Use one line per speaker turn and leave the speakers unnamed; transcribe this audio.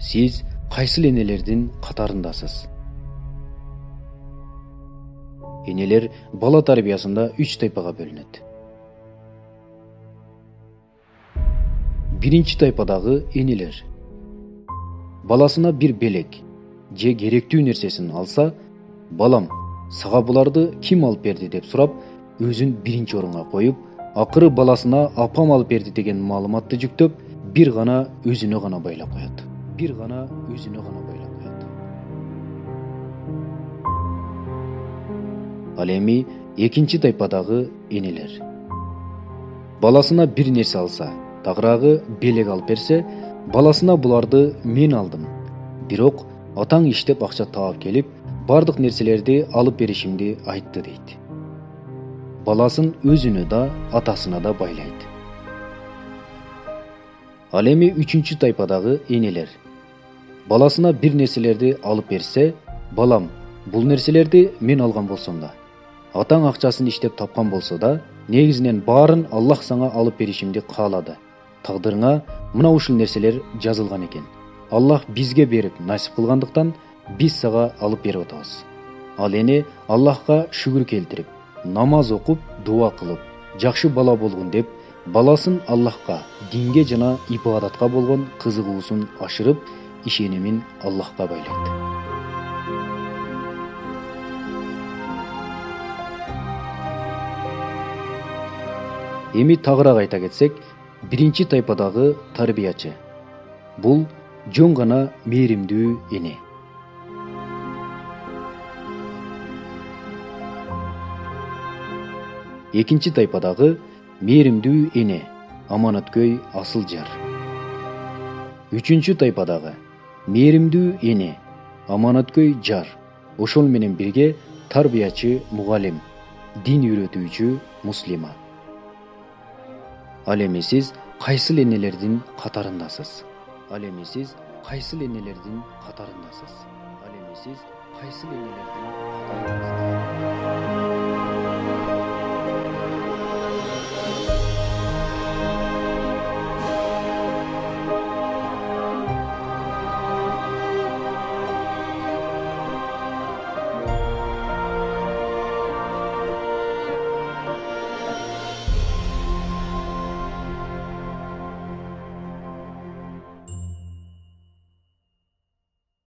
Siz кайсыл энелердин катарындасыз? Энелер бала тарбиясында 3 тайпага бөлүнөт. Биринчи тайпадагы энелер баласына бир белек же керектүү нерсесин алса, балам, сага буларды ким алып берди деп сурап, өзүн биринчи орунга коюп, акыры баласына апам алып берди деген маалыматты жүктөп, бир гана өзүнө гана байлап коет. Ал эми экинчи тайпадагы энелер баласына бир нерсе алса, тагыраагы белек алып берсе, баласына буларды мен алдым. Бирок атаң иштеп акча таап келип, бардык нерселерди алып беришимди айтты дейт. Баласын өзүнө да, атасына да байлайт. Ал эми үчүнчү тайпадагы энелер баласына бир нерселерди алып берсе, балам, бул нерселерди мен алган болсом да, атаң акчасын иштеп тапкан болсо да, негизинен баарын Аллах сага алып беришимди каалады. Тагдырыңа мына ушул нерселер жазылган экен. Аллах бизге берип насип кылгандыктан биз сага алып берип атабыз. Ал эне Аллахка шүгүр келтирип, намаз окуп, дуа кылып, жакшы бала болгун деп, баласын Аллахка, динге жана ибадатка болгон кызыгуусун ашырып, ишенимин Аллахка байлайт. Эми тагыраак айта кетсек, биринчи тайпадагы тарбиячы. Бул жөн гана мээримдүү эне. Экинчи тайпадагы мээримдүү эне, аманаткөй асыл жар. Үчүнчү тайпадагы мээримдүү эне, аманаткөй жар. Ошол менен бирге тарбиячы мугалим, дин үйрөтүүчү муслима. Ал эми сиз кайсыл энелердин катарындасыз?